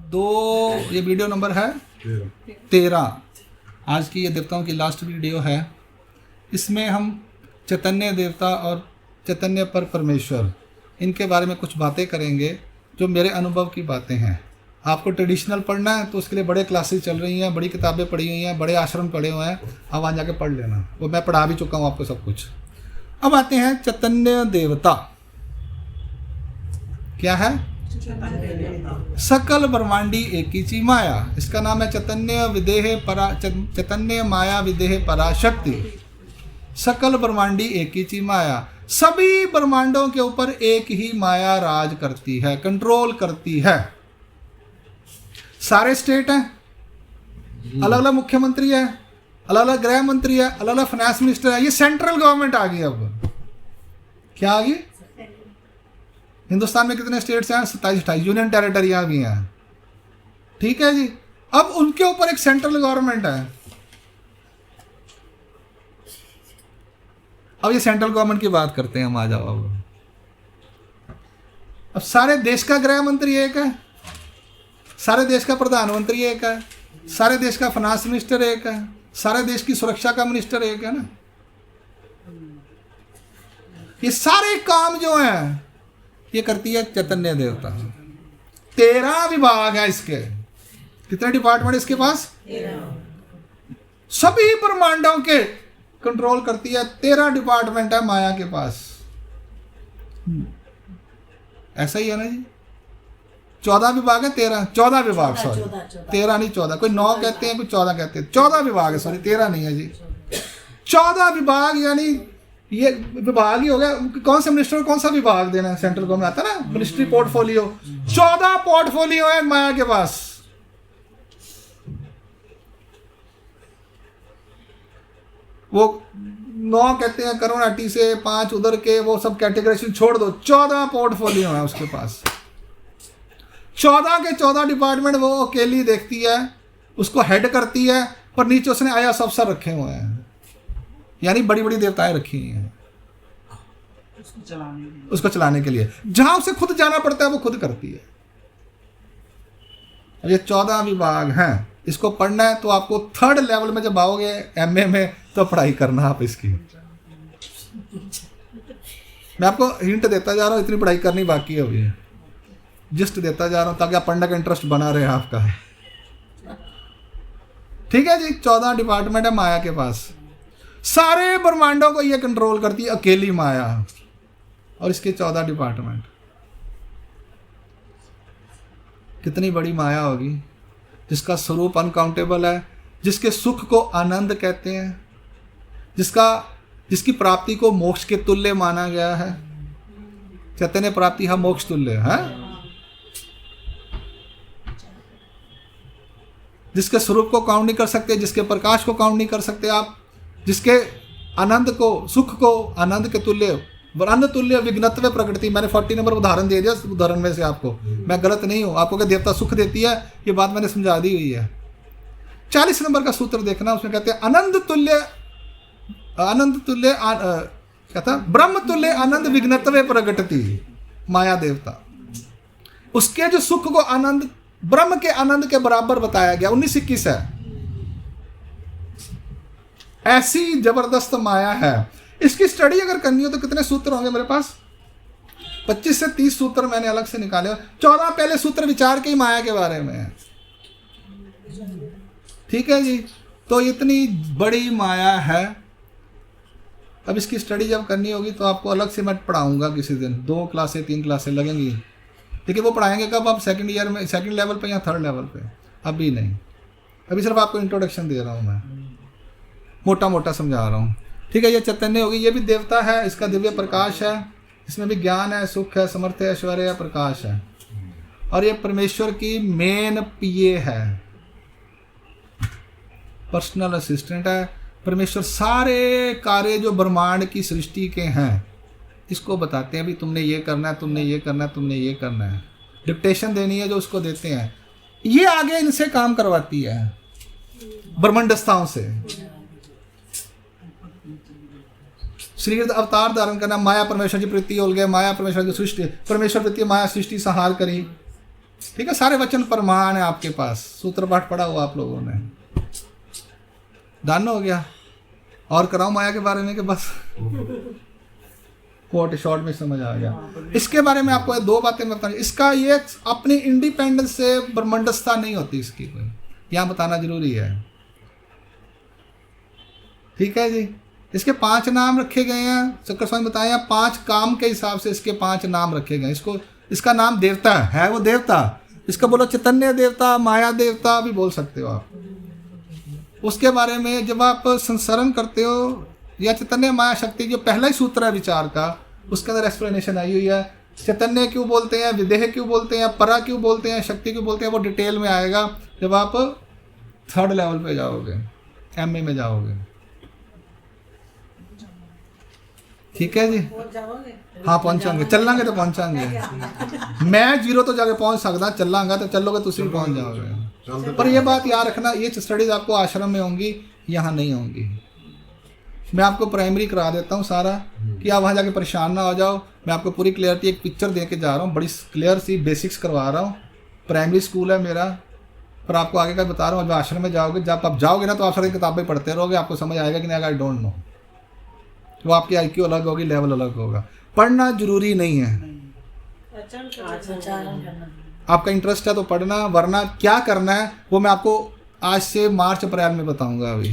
ये video number है 13। आज की ये देवताओं की लास्ट वीडियो है। इसमें हम चैतन्य देवता और चैतन्य पर परमेश्वर इनके बारे में कुछ बातें करेंगे जो मेरे अनुभव की बातें हैं। आपको ट्रेडिशनल पढ़ना है तो उसके लिए बड़े क्लासेस चल रही हैं, बड़ी किताबें पढ़ी हुई हैं, बड़े आश्रम पढ़े हुए हैं, आप वहाँ जाके पढ़ लेना, वो मैं पढ़ा भी चुका हूँ आपको सब कुछ। अब आते हैं चैतन्य देवता क्या है? सकल ब्रह्मांडी एक ही ची माया। इसका नाम है चैतन्य माया विदेह पराशक्ति। सकल ब्रह्मांडी एक ही ची माया। सभी ब्रह्मांडों के ऊपर एक ही माया राज करती है, कंट्रोल करती है। सारे स्टेट हैं, अलग अलग मुख्यमंत्री है, अलग अलग गृह मंत्री है, अलग अलग फाइनेंस मिनिस्टर है। ये सेंट्रल गवर्नमेंट आ गई। अब क्या आ गई? हिंदुस्तान में कितने स्टेट्स हैं? 27-28 यूनियन टेरिटरियां भी हैं। ठीक है जी। अब उनके ऊपर एक सेंट्रल गवर्नमेंट है। अब ये सेंट्रल गवर्नमेंट की बात करते हैं हम। आ जाओ। अब सारे देश का गृह मंत्री एक है, सारे देश का प्रधानमंत्री एक है, सारे देश का फाइनेंस मिनिस्टर एक है, सारे देश की सुरक्षा का मिनिस्टर एक है ना। ये सारे काम जो हैं ये करती है चैतन्य देवता। 13 विभाग है इसके। कितने डिपार्टमेंट इसके पास? 13। सभी ब्रह्मांडों के कंट्रोल करती है। 13 डिपार्टमेंट है माया के पास। ऐसा ही है ना जी। 14 विभाग है, 14 विभाग, सॉरी 13 नहीं 14। कोई 9 कहते हैं, कोई 14 कहते हैं। 14 विभाग है, सॉरी 13 नहीं है जी। 14 विभाग यानी ये विभाग ही हो गया। कौन से मिनिस्टर को कौन सा विभाग देना है? सेंट्रल गवर्नमेंट आता है ना, मिनिस्ट्री पोर्टफोलियो। 14 पोर्टफोलियो है माया के पास। वो 9 कहते हैं करुणाटी से, 5 उधर के, वो सब कैटेगराइजेशन छोड़ दो। 14 पोर्टफोलियो है उसके पास। 14 के 14 डिपार्टमेंट वो अकेली देखती है, उसको हेड करती है, पर नीचे उसने आईएएस अफसर रखे हुए हैं, यानी बड़ी बड़ी देवताएं रखी हुई हैं उसको चलाने के लिए। जहां उसे खुद जाना पड़ता है वो खुद करती है। ये 14 विभाग हैं। इसको पढ़ना है तो आपको 3rd लेवल में जब आओगे एमए में तो पढ़ाई करना आप इसकी। मैं आपको हिंट देता जा रहा हूँ, इतनी पढ़ाई करनी बाकी है अभी। जस्ट देता जा रहा हूँ ताकि आप पढ़ने का इंटरेस्ट बना रहे आपका। ठीक है जी। 14 डिपार्टमेंट है माया के पास। सारे ब्रह्मांडों को ये कंट्रोल करती है अकेली माया, और इसके 14 डिपार्टमेंट। कितनी बड़ी माया होगी, जिसका स्वरूप अनकाउंटेबल है, जिसके सुख को आनंद कहते हैं, जिसकी प्राप्ति को मोक्ष के तुल्य माना गया है। चैतन्य प्राप्ति हम मोक्ष तुल्य है। जिसके स्वरूप को काउंट नहीं कर सकते, जिसके प्रकाश को काउंट नहीं कर सकते आप, जिसके आनंद को, सुख को आनंद के तुल्य, वरन तुल्य विघ्नत्व प्रकृति। मैंने 40 नंबर उदाहरण दे दिया उदाहरण में से आपको। मैं गलत नहीं हूँ। आपको क्या देवता सुख देती है, ये बात मैंने समझा दी हुई है। 40 नंबर का सूत्र देखना, उसमें कहते हैं आनंद तुल्य क्या था? ब्रह्म तुल्य आनंद विघ्नत्व प्रगटति। माया देवता, उसके जो सुख को आनंद ब्रह्म के आनंद के बराबर बताया गया। 19-21 है। ऐसी जबरदस्त माया है। इसकी स्टडी अगर करनी हो तो कितने सूत्र होंगे मेरे पास? 25 से 30 सूत्र मैंने अलग से निकाले। 14 पहले सूत्र विचार के ही माया के बारे में है। ठीक है जी। तो इतनी बड़ी माया है। अब इसकी स्टडी जब करनी होगी तो आपको अलग से मैं पढ़ाऊंगा किसी दिन। 2 क्लासें 3 क्लासें लगेंगी। लेकिन वो पढ़ाएंगे कब? आप 2nd ईयर में, 2nd लेवल पे या 3rd लेवल पे। अभी नहीं, अभी सिर्फ आपको इंट्रोडक्शन दे रहा हूँ मैं, मोटा मोटा समझा रहा हूँ। ठीक है। ये चैतन्य होगी। ये भी देवता है, इसका दिव्य प्रकाश है, इसमें भी ज्ञान है, सुख है, समर्थ है, ऐश्वर्य है, प्रकाश है। और ये परमेश्वर की मेन पीए है, पर्सनल असिस्टेंट है। परमेश्वर सारे कार्य जो ब्रह्मांड की सृष्टि के हैं इसको बताते हैं, भी तुमने ये करना है, तुमने ये करना है, तुमने ये करना है। डिक्टेशन देनी है जो उसको देते हैं, ये आगे इनसे काम करवाती है, ब्रह्मंडस्थाओं से। शरीर अवतार धारण करना, माया परमेश्वर की प्रीति हो गया, माया परमेश्वर की सृष्टि, परमेश्वर प्रति माया सृष्टि संहार करी। ठीक है, सारे वचन प्रमाण है आपके पास, सूत्र पाठ पढ़ा हुआ आप लोगों ने। डन हो गया? और कराऊं माया के बारे में कि बस कोट शॉर्ट में समझ आ गया? इसके बारे में आपको 2 बातें मैं बताऊं। इसका ये अपनी इंडिपेंडेंस से ब्रह्मांडस्थता नहीं होती इसकी, कोई यहाँ बताना जरूरी है। ठीक है जी। इसके 5 नाम रखे गए हैं, चक्कर स्वामी बताया 5 काम के हिसाब से इसके 5 नाम रखे गए। इसको, इसका नाम देवता है वो देवता, इसका बोलो चैतन्य देवता, माया देवता भी बोल सकते हो आप। उसके बारे में जब आप संसरण करते हो या चैतन्य माया शक्ति, जो पहला ही सूत्र है विचार का, उसके अंदर एक्सप्लेनेशन आई हुई है। चैतन्य क्यों बोलते हैं, विदेह क्यों बोलते हैं, परा क्यों बोलते हैं, शक्ति क्यों बोलते हैं, वो डिटेल में आएगा जब आप 3rd लेवल पे जाओगे, MA में जाओगे। ठीक है जी। हाँ पहुंचाएंगे, चलांगे तो पहुंचाएंगे। मैं 0 तो जाके पहुंच सकता, चलांगा तो चलोगे तो भी पहुंच जाओगे। पर ये बात याद रखना, ये स्टडीज आपको आश्रम में होंगी, यहाँ नहीं होंगी। मैं आपको प्राइमरी करा देता हूँ सारा, कि आप वहाँ जाके परेशान ना हो जाओ। मैं आपको पूरी क्लियरिटी एक पिक्चर दे के जा रहा हूँ, बड़ी क्लियर सी बेसिक्स करवा रहा हूँ। प्राइमरी स्कूल है मेरा, पर आपको आगे का बता रहा हूँ। जब आश्रम में जाओगे, जब आप जाओगे ना, तो आप सारी किताबें पढ़ते रहोगे, आपको समझ आएगा कि नहीं आई डोंट नो। वो आपकी IQ अलग होगी, लेवल अलग होगा। पढ़ना जरूरी नहीं है, आपका इंटरेस्ट है तो पढ़ना, वरना क्या करना है वो मैं आपको आज से मार्च अप्रैल में बताऊंगा। अभी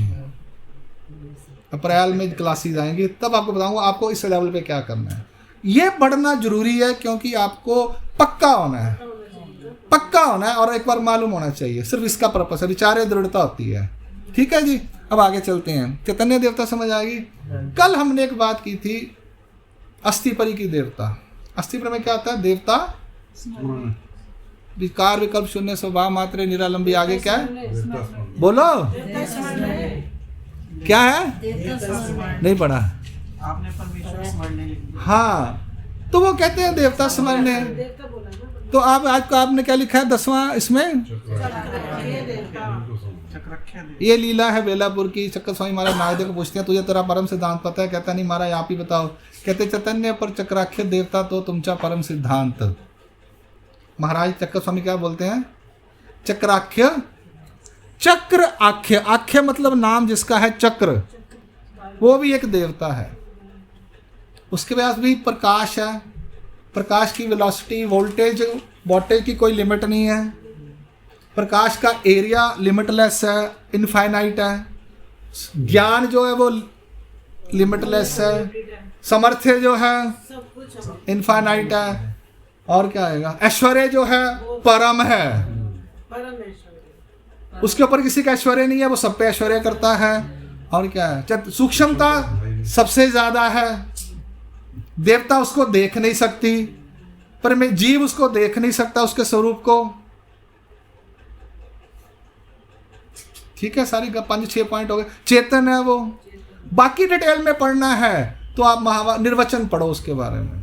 अप्रैल में क्लासेस आएंगी, तब आपको बताऊंगा आपको इस लेवल पे क्या करना है। ये पढ़ना जरूरी है क्योंकि आपको पक्का होना है, पक्का होना है, और एक बार मालूम होना चाहिए। सिर्फ इसका पर्पस है, विचार दृढ़ता होती है। ठीक है जी। अब आगे चलते हैं। चैतन्य देवता समझ आएगी। कल हमने एक बात की थी अस्थिपरी की देवता। अस्थिपरी में क्या आता है? देवता विकार विकल्प शून्य स्वभाव मात्र निरालंबी। आगे क्या है बोलो, क्या है? नहीं पढ़ा आपने परमेश्वर स्मरणीय। हाँ, तो वो कहते हैं देवता स्मरणीय। तो आप आज को आपने क्या लिखा है 10वां इसमें? ये लीला है बेलापुर की। चक्कर स्वामी महाराज नारद को पूछते हैं तुझे तेरा परम सिद्धांत पता है? कहता नहीं महाराज आप ही बताओ। कहते चैतन्य पर चक्राख्य देवता तो तुमचा परम सिद्धांत। महाराज चक्कर स्वामी क्या बोलते हैं? चक्राख्य, चक्र आख्य, आख्य मतलब नाम जिसका है चक्र, वो भी एक देवता है। उसके पास भी प्रकाश है, प्रकाश की वेलोसिटी, वोल्टेज की कोई लिमिट नहीं है। प्रकाश का एरिया लिमिटलेस है, इनफाइनाइट है। ज्ञान जो है वो लिमिटलेस है। सामर्थ्य जो है इनफाइनाइट है। और क्या आएगा? ऐश्वर्य जो है परम है, उसके ऊपर किसी का ऐश्वर्य नहीं है, वो सब पे ऐश्वर्य करता है। और क्या है? सूक्ष्मता सबसे ज्यादा है। देवता उसको देख नहीं सकती, पर मैं जीव उसको देख नहीं सकता, उसके स्वरूप को। ठीक है, सारी 5-6 पॉइंट हो गए। चेतन है वो। बाकी डिटेल में पढ़ना है तो आप निर्वचन पढ़ो उसके बारे में।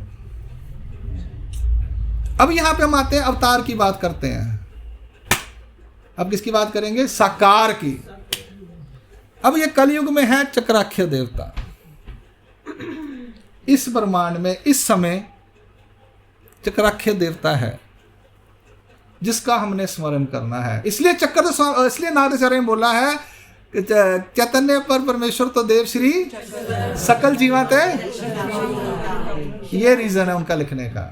अब यहां पे हम आते हैं, अवतार की बात करते हैं। अब किसकी बात करेंगे? साकार की। अब ये कलयुग में है चक्राख्य देवता। इस ब्रह्मांड में इस समय चक्राख्य देवता है जिसका हमने स्मरण करना है। इसलिए इसलिए नारदाचार्य ने बोला है चैतन्य पर परमेश्वर तो देव श्री सकल जीवाते। ये रीजन है उनका लिखने का।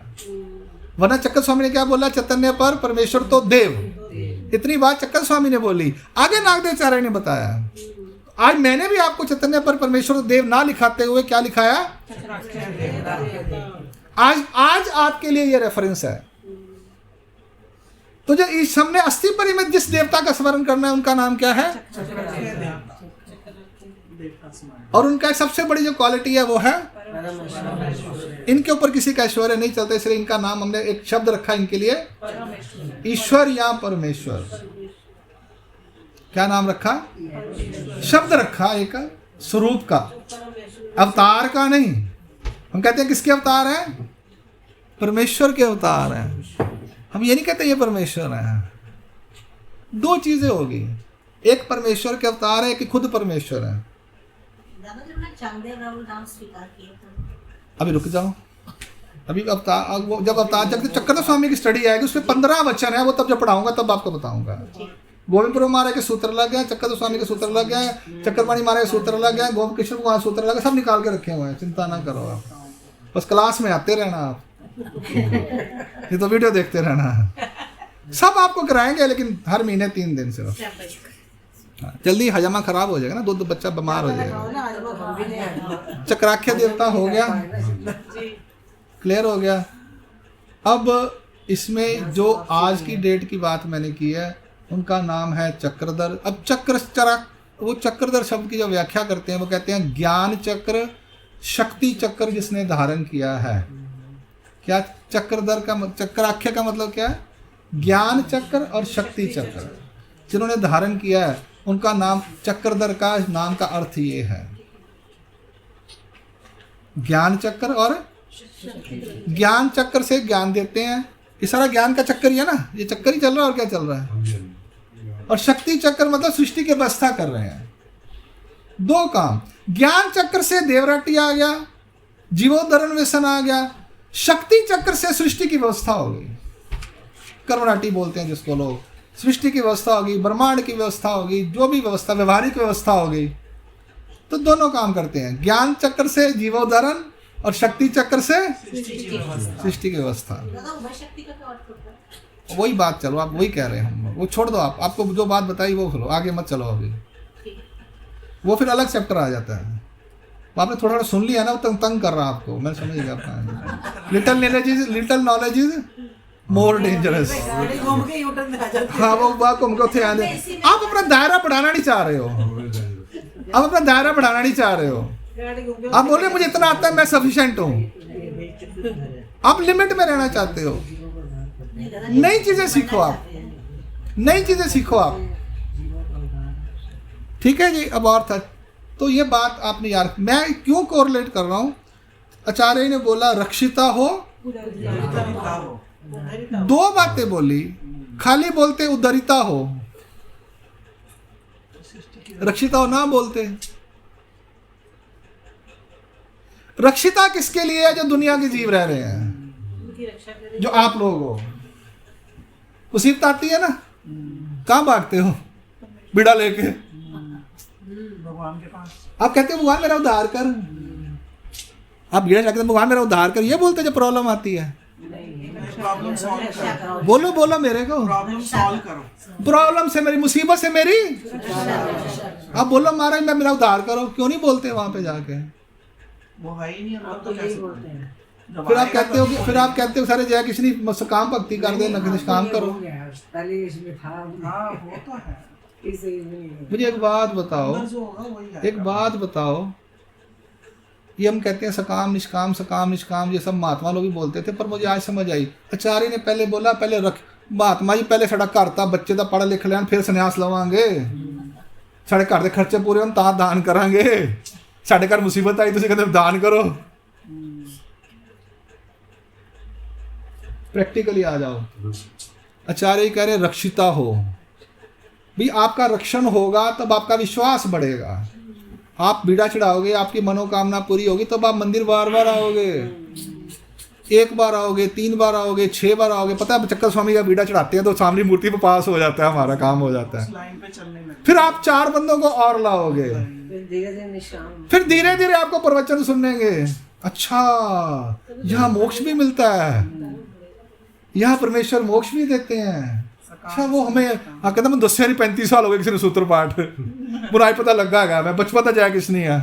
वरना चक्कर स्वामी ने क्या बोला? चैतन्य पर परमेश्वर तो देव। इतनी बात चक्कर स्वामी ने बोली, आगे नागदेवाचार्य ने बताया। आज मैंने भी आपको चैतन्य पर परमेश्वर तो देव ना लिखाते हुए क्या लिखाया? आज आपके लिए ये रेफरेंस है। तो जो इस हमने अस्थिपरी में जिस देवता का स्मरण करना है उनका नाम क्या है? और उनका सबसे बड़ी जो क्वालिटी है वो है, इनके ऊपर किसी का ऐश्वर्य नहीं चलता, इसलिए इनका नाम हमने एक शब्द रखा इनके लिए, ईश्वर या परमेश्वर। क्या नाम रखा? शब्द रखा एक स्वरूप का, अवतार का नहीं। हम कहते हैं किसके अवतार हैं? परमेश्वर के अवतार हैं। हम ये नहीं कहते ये परमेश्वर है। दो चीजें होगी, एक परमेश्वर के अवतार है, एक खुद परमेश्वर है। अभी रुक जाओ, अभी जब अवतार चक्रधर स्वामी की स्टडी आएगी उसमें 15 वचन है, वो तब जब पढ़ाऊंगा तब आपको बताऊंगा। गोविंदपुर महाराज के सूत्र लग गए, चक्रधर स्वामी के सूत्र लग गए, चक्रपाणी महाराज के सूत्र लग गए, गोविंद कृष्ण कुमार सूत्र लग गए, सब निकाल के रखे हुए हैं, चिंता ना करो आप, बस क्लास में आते रहना आप। ये तो वीडियो देखते रहना, सब आपको कराएंगे, लेकिन हर महीने 3 दिन से। जल्दी हजमा खराब हो जाएगा ना, दूध बच्चा बीमार हो जाएगा। चक्राख्य देवता हो गया, क्लियर हो गया। अब इसमें जो आज की डेट की बात मैंने की है उनका नाम है चक्रधर। अब वो चक्रधर शब्द की जो व्याख्या करते हैं वो कहते हैं ज्ञान चक्र, शक्ति चक्र जिसने धारण किया है। क्या चक्रधर का चक्राख्य का मतलब क्या है? ज्ञान चक्र और शक्ति चक्र जिन्होंने धारण किया है उनका नाम चक्रधर का नाम का अर्थ ये है, ज्ञान चक्र। और ज्ञान चक्र से ज्ञान देते हैं, ये सारा ज्ञान का चक्कर ही है ना, ये चक्कर ही चल रहा है और क्या चल रहा है। और शक्ति चक्र मतलब सृष्टि की व्यवस्था कर रहे हैं। 2 काम, ज्ञान चक्र से देवराटी आ गया, जीवोद्धरण व्यसन आ गया, शक्ति चक्र से सृष्टि की व्यवस्था हो गई, कर्मराटी बोलते हैं जिसको लोग। सृष्टि की व्यवस्था होगी, ब्रह्मांड की व्यवस्था होगी, जो भी व्यवस्था व्यवहारिक व्यवस्था हो गई। तो दोनों काम करते हैं, ज्ञान चक्र से जीवोद्धरण और शक्ति चक्र से सृष्टि की व्यवस्था। वही बात, चलो आप वही कह रहे हैं, हम वो छोड़ दो, आपको जो बात बताई वो सुनो, आगे मत चलो अभी, वो फिर अलग चैप्टर आ जाता है। आपने थोड़ा थोड़ा सुन लिया ना, वो तंग कर रहा है आपको, मैं समझ गया आपका। Little knowledge is more dangerous. हाँ, वो बात घूम के उठे आने। आप अपना दायरा बढ़ाना नहीं चाह रहे हो, आप अपना दायरा बढ़ाना नहीं चाह रहे हो। आप बोल रहे मुझे इतना आता है, मैं सफिशिएंट हूँ। आप लिमिट में रहना चाहते हो। नई चीजें सीखो, आप नई चीजें सीखो आप। ठीक है जी। अब और था तो ये बात आपने यार, मैं क्यों कोरिलेट कर रहा हूँ। आचार्य ने बोला रक्षिता हो, 2 बातें बोली, खाली बोलते उद्धरिता हो, रक्षिता हो ना बोलते। रक्षिता किसके लिए है? जो दुनिया के जीव रह रहे हैं, जो आप लोग हो। मुसीबत आती है ना, कहाँ भागते हो बीड़ा लेके? भगवान के पास। आप कहते हो भगवान मेरा उद्धार कर, आप बीड़ा जाके भगवान मेरा उद्धार कर, ये बोलते जब प्रॉब्लम आती है। प्रॉब्लम सॉल्व करो, बोलो मेरे को, प्रॉब्लम सॉल्व करो, प्रॉब्लम से मेरी, मुसीबत से मेरी। आप बोलो महाराज मैं मेरा उद्धार करो, क्यों नहीं बोलते वहां पे जाके? वो है ही नहीं, हम तो कैसे बोलते हैं। फिर आप कहते हो सारे जय किसनी काम भक्ति कर दे, निष्काम करो। पहले इसमें था। हाँ, वो तो है। मुझे एक बात बताओ, ये हम कहते हैं सकाम निष्काम, ये सब महात्मा लोग भी बोलते थे, पर मुझे आज समझ आई। आचार्य ने पहले बोला, पहले महात्मा जी पहले साडा घर था, बच्चे का पढ़ लिख लैन, फिर संन्यास लवांगे, साढ़े घर के खर्चे पूरे होन तां दान करांगे, साढ़े घर मुसीबत आई तुसीं कहंदे दान करो। प्रैक्टिकली आ जाओ। आचार्य कह रहे रक्षिता हो, भी आपका रक्षण होगा तब आपका विश्वास बढ़ेगा। आप बीड़ा चढ़ाओगे, आपकी मनोकामना पूरी होगी, तब आप मंदिर बार बार आओगे। 1 बार आओगे, 3 बार आओगे, 6 बार आओगे। पता है चक्कर स्वामी का बीड़ा चढ़ाते हैं तो सामने मूर्ति पे पास हो जाता है, हमारा काम हो जाता है। फिर आप 4 बंदों को और लाओगे, फिर धीरे धीरे आपको प्रवचन सुनेंगे। अच्छा, यहाँ मोक्ष भी मिलता है, यहाँ परमेश्वर मोक्ष भी देते हैं। अच्छा, वो हमें कहता मैं 10 नहीं 35 साल हो गए किसी ने सूत्र पाठ बुराई पता लगा गया, मैं बचपन तक जाया किसने है।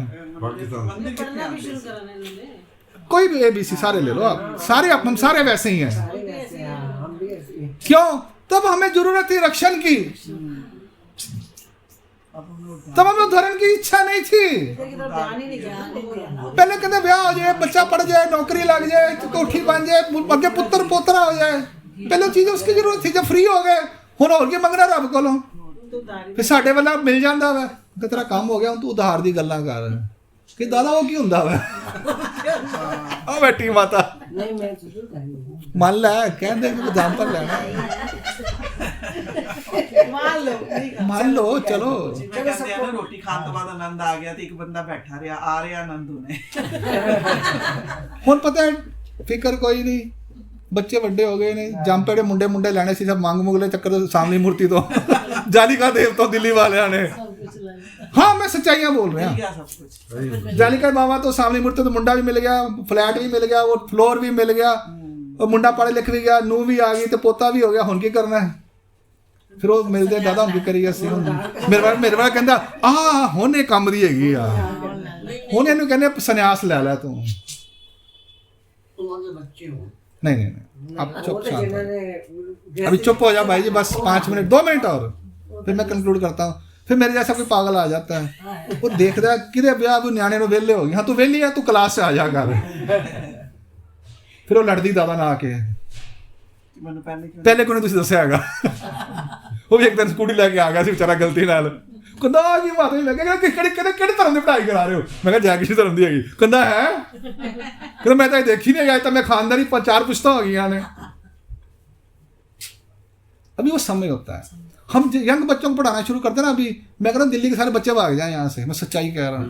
कोई भी ABC सारे ले लो आप, सारे हम सारे वैसे ही हैं। क्यों? तब हमें जरूरत थी रक्षण की, तब हमें उद्धरण की इच्छा नहीं थी। पहले कहते ब्याह हो जाए, बच्चा पढ़ जाए, नौकरी लग जाए, कोठी बन जाए, अगे पुत्र पोतरा हो जाए, पहले चीज उसकी जरूरत थी। जब फ्री हो गए हुण होर की मंगना रब कोलों, फिर साडे वाला मिल जाता वा कि तेरा काम हो गया, हुण तू उधार दी गल्लां कर कि दादा वो की हुंदा वा। आ बैठी माता मान लै, कह दे एग्जाम्पल लेना, मान लो चलो। कहते हैं ना रोटी खाने तो बाद आनंद आ गया, तो एक बंदा बैठा रहा, आ रहा आनंद उन्हें। हुण पता है फिक्र कोई नहीं, बच्चे बड़े हो गए ने, जंपेड़े मुंडे मुंडे लैने सी सब मंग मुगले चक्कर तो सामने मूर्ति तो जाली का देव तो दिल्ली वाले ने। हाँ मैं सच्चाइयाँ बोल रहे हैं। सब कुछ जाली का बाबा तो सामने मूर्ति तो मुंडा भी मिल गया, फ्लैट भी मिल गया, वो फ्लोर भी मिल गया, और मुंडा पढ़े लिख भी गया, नू भी आ गई तो पोता भी हो गया, हुन की करना है फिर वो मिलते दादा हुन की करिए सी। मेरे वाला कहता आ हुन ये काम दी हैगी आ, हुन इहनूं कहंदे संन्यास ले लै तू। नहीं नहीं नहीं आप चुप शांत हो। अभी चुप हो जा भाई जी, बस 5 मिनट 2 मिनट और फिर मैं कंक्लूड करता हूँ। फिर मेरे जैसा कोई पागल आ जाता है, वो देखता है कि ब्याह तू न्याणे नु वेले हो गई, हाँ तू वेली है, तू क्लास से आ जा कर। फिर वो लड़दी दादा ना आके मैंने पहले को तुसीं दस्सिया हैगा। वो भी एक दिन स्कूटी लेके आ गया सी बेचारा गलती नाल, कहंदा की माता ही लगे किहड़े धर्म की पढ़ाई करा रहे हो। मैं कहा जै किसी धर्म की हैगी, कहंदा है, कहंदा मैं तो देखी नहीं गया, तो मैं खानदानी 4 पुश्ता हो गई ने। अभी वो समय होता है, हम यंग बच्चों को पढ़ाना शुरू करते ना, अभी मैं कह रहा हूँ दिल्ली के सारे बच्चे भाग जाए यहाँ से, मैं सच्चाई कह रहा हूँ।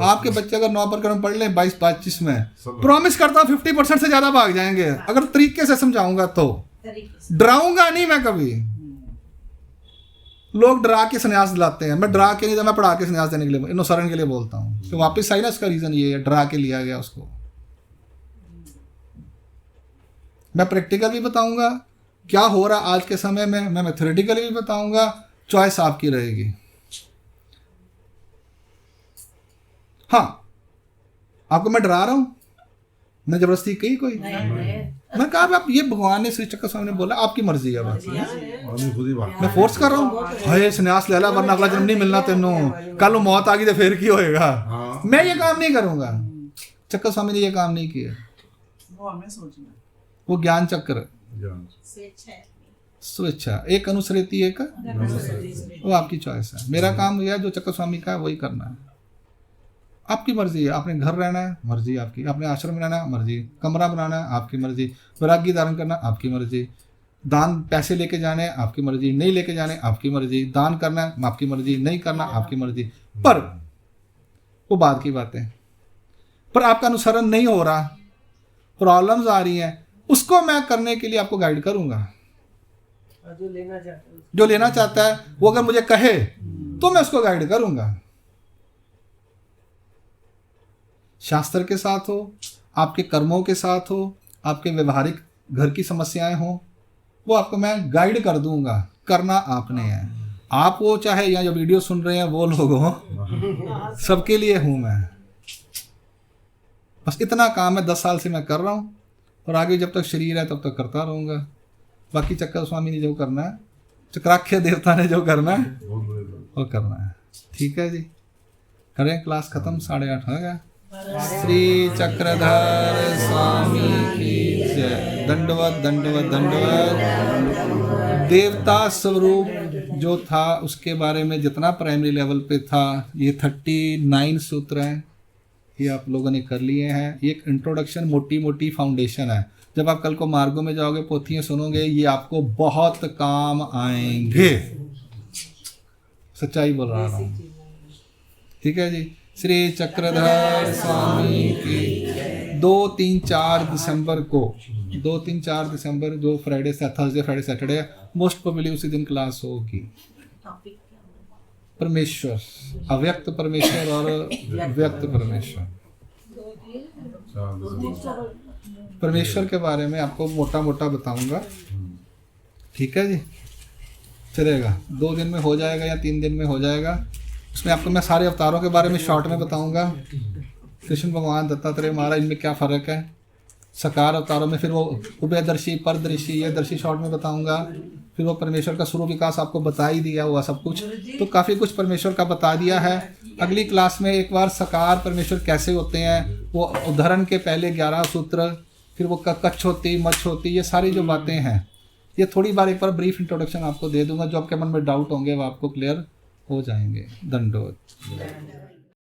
आपके बच्चे अगर 9 पर पढ़ लें 22-25 में, प्रॉमिस करता हूँ 50% से ज्यादा भाग जाएंगे अगर तरीके से समझाऊंगा तो। डराऊंगा नहीं मैं कभी। लोग डरा के संन्यास दिलाते हैं, मैं डरा के नहीं, मैं पढ़ा के संन्यास देने के लिए, अनुसरण के लिए बोलता हूँ। तो वापस आई ना, उसका रीजन ये है, डरा के लिया गया उसको। मैं प्रैक्टिकल भी बताऊंगा क्या हो रहा आज के समय में, मैं मैथमेटिकली भी बताऊंगा, चॉइस आपकी रहेगी। हाँ आपको मैं डरा रहा हूं, मैं जबरदस्ती कही कोई मैं कहा आप ये भगवान ने श्री चक्र स्वामी ने बोला, आपकी मर्जी है बस। मैं फोर्स कर रहा हूँ, हाय संन्यास ले ला वरना अगला जन्म नहीं मिलना तेनों, कल मौत आ गई तो फिर की होएगा। मैं ये काम नहीं करूंगा, चक्र स्वामी ने ये काम नहीं किया। वो ज्ञान चक्र स्वेच्छा, एक अनुसरती एक, वो आपकी चॉइस है। मेरा काम यह जो चक्र स्वामी का है वही करना है। आपकी मर्जी है, आपने घर रहना है मर्जी आपकी, आपने आश्रम में रहना है मर्जी, कमरा बनाना है आपकी मर्जी, वैराग्य धारण करना आपकी मर्जी, दान पैसे लेके जाने आपकी मर्जी, नहीं लेके जाने आपकी मर्जी, दान करना आपकी मर्जी, नहीं करना आपकी मर्जी। पर वो बाद की बातें, पर आपका अनुसरण नहीं हो रहा, प्रॉब्लम्स आ रही हैं, उसको मैं करने के लिए आपको गाइड करूंगा। जो लेना चाहता है वो अगर मुझे कहे तो मैं उसको गाइड करूंगा। शास्त्र के साथ हो, आपके कर्मों के साथ हो, आपके व्यवहारिक घर की समस्याएं हो, वो आपको मैं गाइड कर दूंगा। करना आपने है। आप वो चाहे या जो वीडियो सुन रहे हैं वो लोग हो, सबके लिए हूं मैं। बस इतना काम है, 10 साल से मैं कर रहा हूं, और आगे जब तक शरीर है तब तक करता रहूंगा। बाकी चक्कर स्वामी ने जो करना है, चक्राख्य देवता ने जो करना है वो करना है। ठीक है जी, करें क्लास खत्म, 8:30 हो गया। श्री चक्रधर स्वामी की जय। दंडवत दंडवत दंडवत। देवता स्वरूप जो था उसके बारे में जितना प्राइमरी लेवल पे था, ये 39 सूत्र हैं, ये आप लोगों ने कर लिए हैं। ये एक इंट्रोडक्शन, मोटी मोटी फाउंडेशन है। जब आप कल को मार्गों में जाओगे, पोथियाँ सुनोगे, ये आपको बहुत काम आएंगे। सच्चाई बोल रहा हूँ। ठीक है जी। श्री चक्रधर स्वामी की 2, 3, 4 दिसंबर को, 2, 3, 4 दिसंबर जो फ्राइडे से Thursday Friday Saturday most probably उसी दिन क्लास होगी। परमेश्वर, अव्यक्त परमेश्वर और व्यक्त परमेश्वर। परमेश्वर के बारे में आपको मोटा मोटा बताऊंगा। ठीक है जी, चलेगा। 2 दिन में हो जाएगा या 3 दिन में हो जाएगा। उसमें आपको मैं सारे अवतारों के बारे में शॉर्ट में बताऊंगा। कृष्ण भगवान, दत्तात्रेय महाराज, इनमें क्या फ़र्क है। सकार अवतारों में फिर वो उभयदर्शी, परदर्शी, ये दर्शी शॉर्ट में बताऊंगा। फिर वो परमेश्वर का स्वरूप विकास आपको बता ही दिया हुआ सब कुछ, तो काफ़ी कुछ परमेश्वर का बता दिया है। अगली क्लास में एक बार सकार परमेश्वर कैसे होते हैं, वो उदाहरण के पहले 11 सूत्र, फिर वो कच्छ होती, मच्छ होती, ये सारी जो बातें हैं, ये थोड़ी बार एक बार ब्रीफ इंट्रोडक्शन आपको दे दूंगा। जो आपके मन में डाउट होंगे वो आपको क्लियर हो जाएंगे। दंडोत।